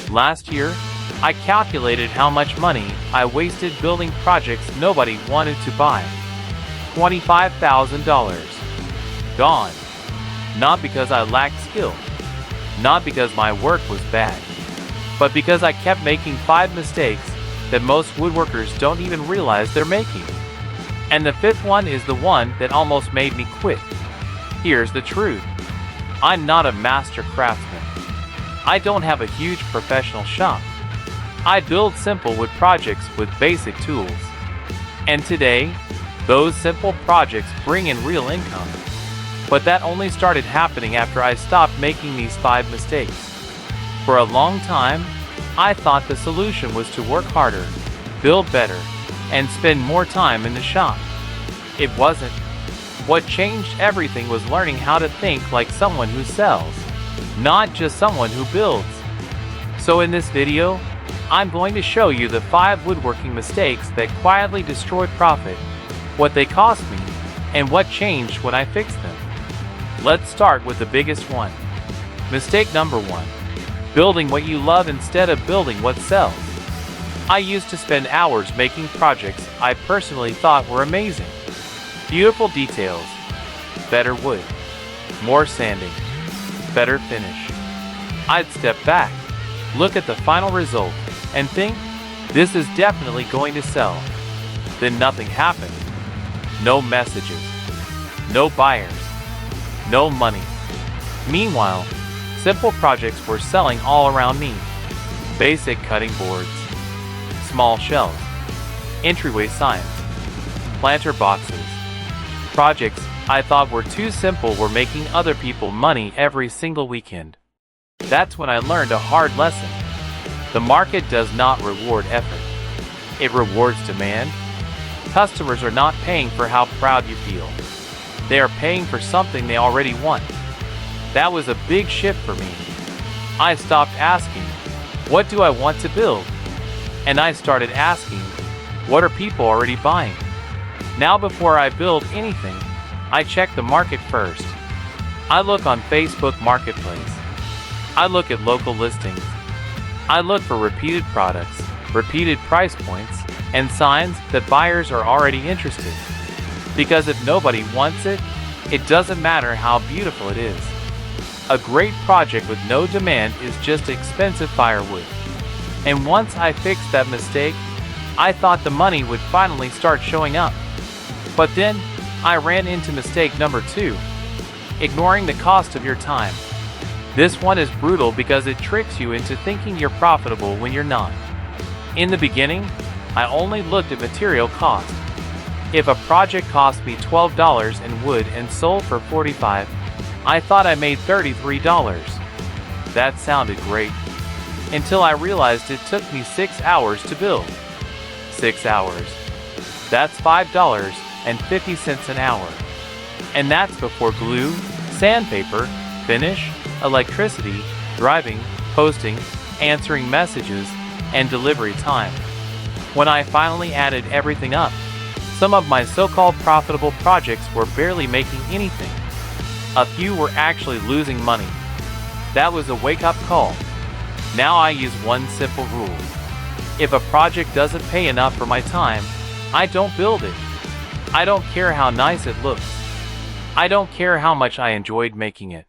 Last year, I calculated how much money I wasted building projects nobody wanted to buy. $25,000. Gone. Not because I lacked skill, not because my work was bad, but because I kept making 5 mistakes that most woodworkers don't even realize they're making. And the 5th one is the one that almost made me quit. Here's the truth. I'm not a master craftsman. I don't have a huge professional shop. I build simple wood projects with basic tools. And today, those simple projects bring in real income. But that only started happening after I stopped making these 5 mistakes. For a long time, I thought the solution was to work harder, build better, and spend more time in the shop. It wasn't. What changed everything was learning how to think like someone who sells, not just someone who builds. So in this video, I'm going to show you the 5 woodworking mistakes that quietly destroyed profit, what they cost me, and what changed when I fixed them. Let's start with the biggest one. Mistake number 1. Building what you love instead of building what sells. I used to spend hours making projects I personally thought were amazing. Beautiful details, better wood, more sanding, better finish. I'd step back, look at the final result, and think, this is definitely going to sell. Then nothing happened. No messages, no buyers, no money. Meanwhile, simple projects were selling all around me. Basic cutting boards, small shelves, entryway signs, planter boxes. Projects I thought were too simple were making other people money every single weekend. That's when I learned a hard lesson. The market does not reward effort. It rewards demand. Customers are not paying for how proud you feel. They are paying for something they already want. That was a big shift for me. I stopped asking, what do I want to build? And I started asking, what are people already buying? Now before I build anything, I check the market first. I look on Facebook Marketplace. I look at local listings. I look for repeated products, repeated price points, and signs that buyers are already interested. Because if nobody wants it, it doesn't matter how beautiful it is. A great project with no demand is just expensive firewood. And once I fixed that mistake, I thought the money would finally start showing up. But then, I ran into mistake number 2, ignoring the cost of your time. This one is brutal because it tricks you into thinking you're profitable when you're not. In the beginning, I only looked at material cost. If a project cost me $12 in wood and sold for $45, I thought I made $33. That sounded great. Until I realized it took me 6 hours to build. 6 hours. That's $5.50 an hour. And that's before glue, sandpaper, finish, electricity, driving, posting, answering messages, and delivery time. When I finally added everything up, some of my so-called profitable projects were barely making anything. A few were actually losing money. That was a wake-up call. Now I use one simple rule. If a project doesn't pay enough for my time, I don't build it. I don't care how nice it looks. I don't care how much I enjoyed making it.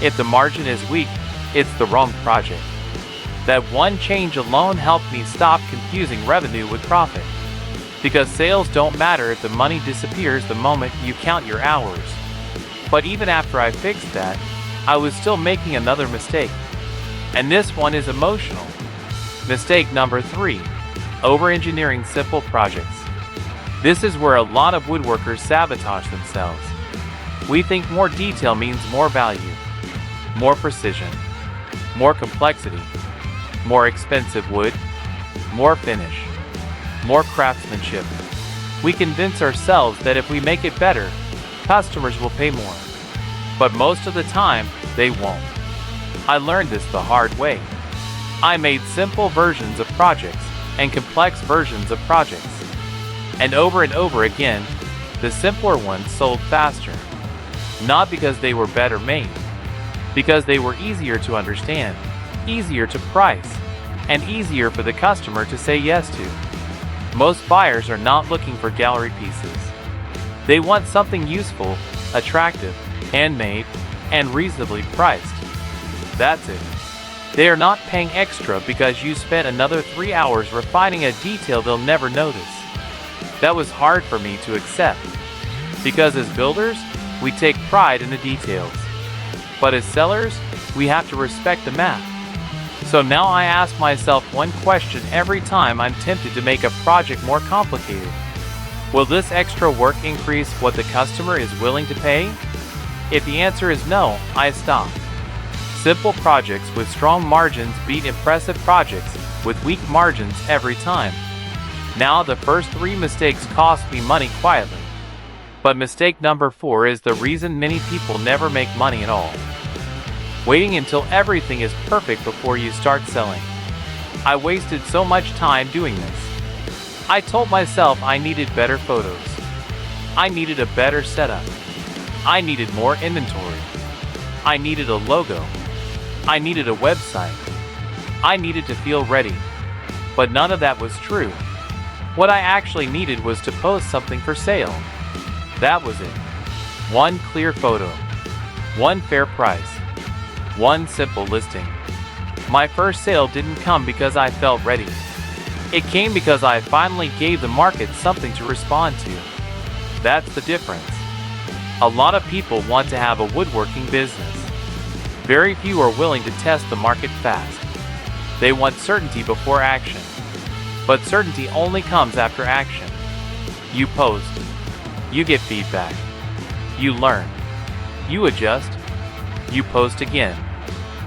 If the margin is weak, it's the wrong project. That one change alone helped me stop confusing revenue with profit. Because sales don't matter if the money disappears the moment you count your hours. But even after I fixed that, I was still making another mistake. And this one is emotional. Mistake number 3, over-engineering simple projects. This is where a lot of woodworkers sabotage themselves. We think more detail means more value, more precision, more complexity, more expensive wood, more finish, more craftsmanship. We convince ourselves that if we make it better, customers will pay more. But most of the time, they won't. I learned this the hard way. I made simple versions of projects and complex versions of projects. And over again, the simpler ones sold faster. Not because they were better made, because they were easier to understand. easier to price, and easier for the customer to say yes to. Most buyers are not looking for gallery pieces. They want something useful, attractive, handmade, and reasonably priced. That's it. They are not paying extra because you spent another 3 hours refining a detail they'll never notice. That was hard for me to accept, because as builders, we take pride in the details. But as sellers, we have to respect the math. So now I ask myself one question every time I'm tempted to make a project more complicated. Will this extra work increase what the customer is willing to pay? If the answer is no, I stop. Simple projects with strong margins beat impressive projects with weak margins every time. Now the first 3 mistakes cost me money quietly. But mistake number 4 is the reason many people never make money at all. Waiting until everything is perfect before you start selling. I wasted so much time doing this. I told myself I needed better photos. I needed a better setup. I needed more inventory. I needed a logo. I needed a website. I needed to feel ready. But none of that was true. What I actually needed was to post something for sale. That was it. One clear photo. One fair price. One simple listing. My first sale didn't come because I felt ready. It came because I finally gave the market something to respond to. That's the difference. A lot of people want to have a woodworking business. Very few are willing to test the market fast. They want certainty before action. But certainty only comes after action. You post. You get feedback. You learn. You adjust. You post again.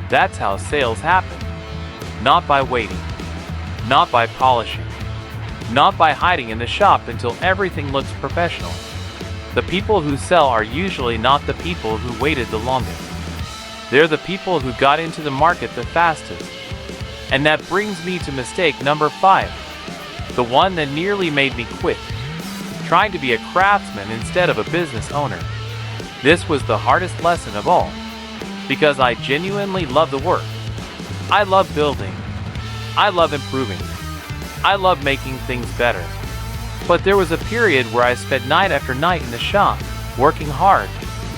That's how sales happen. Not by waiting. Not by polishing. Not by hiding in the shop until everything looks professional. The people who sell are usually not the people who waited the longest. They're the people who got into the market the fastest. And that brings me to mistake number 5. The one that nearly made me quit. Trying to be a craftsman instead of a business owner. This was the hardest lesson of all. Because I genuinely love the work. I love building. I love improving. I love making things better. But there was a period where I spent night after night in the shop, working hard,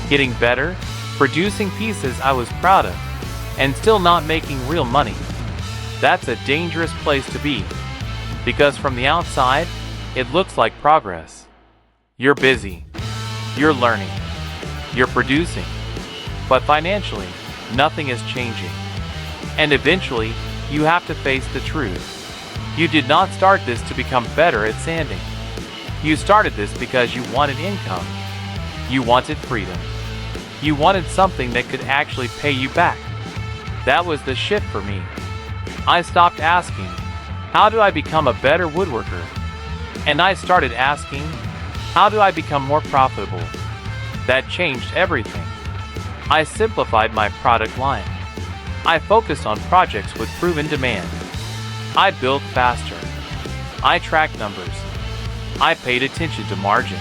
getting better, producing pieces I was proud of, and still not making real money. That's a dangerous place to be. Because from the outside, it looks like progress. You're busy. You're learning. You're producing. But financially, nothing is changing. And eventually, you have to face the truth. You did not start this to become better at sanding. You started this because you wanted income. You wanted freedom. You wanted something that could actually pay you back. That was the shift for me. I stopped asking, how do I become a better woodworker? And I started asking, how do I become more profitable? That changed everything. I simplified my product line. I focused on projects with proven demand. I built faster. I tracked numbers. I paid attention to margin.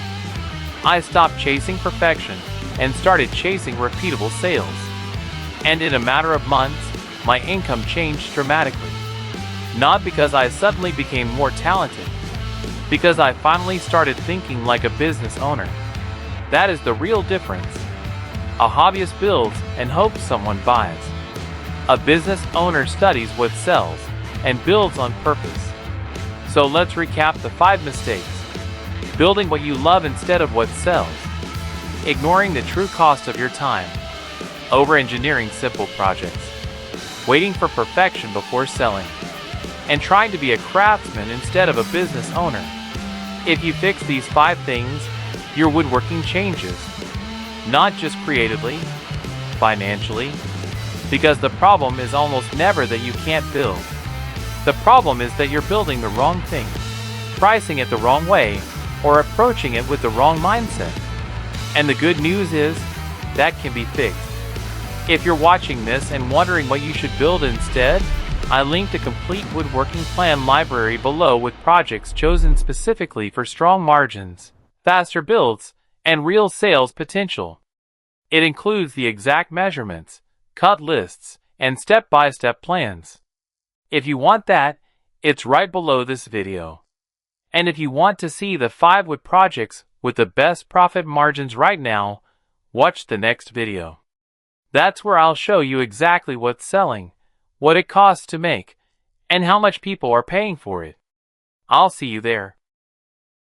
I stopped chasing perfection and started chasing repeatable sales. And in a matter of months, my income changed dramatically. Not because I suddenly became more talented, because I finally started thinking like a business owner. That is the real difference. A hobbyist builds and hopes someone buys. A business owner studies what sells and builds on purpose. So let's recap the 5 mistakes. Building what you love instead of what sells. Ignoring the true cost of your time. Over-engineering simple projects. Waiting for perfection before selling. And trying to be a craftsman instead of a business owner. If you fix these 5 things, your woodworking changes. Not just creatively, financially, because the problem is almost never that you can't build. The problem is that you're building the wrong thing, pricing it the wrong way, or approaching it with the wrong mindset. And the good news is, that can be fixed. If you're watching this and wondering what you should build instead, I linked a complete woodworking plan library below with projects chosen specifically for strong margins, faster builds, and real sales potential. It includes the exact measurements, cut lists, and step-by-step plans. If you want that, it's right below this video. And if you want to see the 5 wood projects with the best profit margins right now, watch the next video. That's where I'll show you exactly what's selling, what it costs to make, and how much people are paying for it. I'll see you there.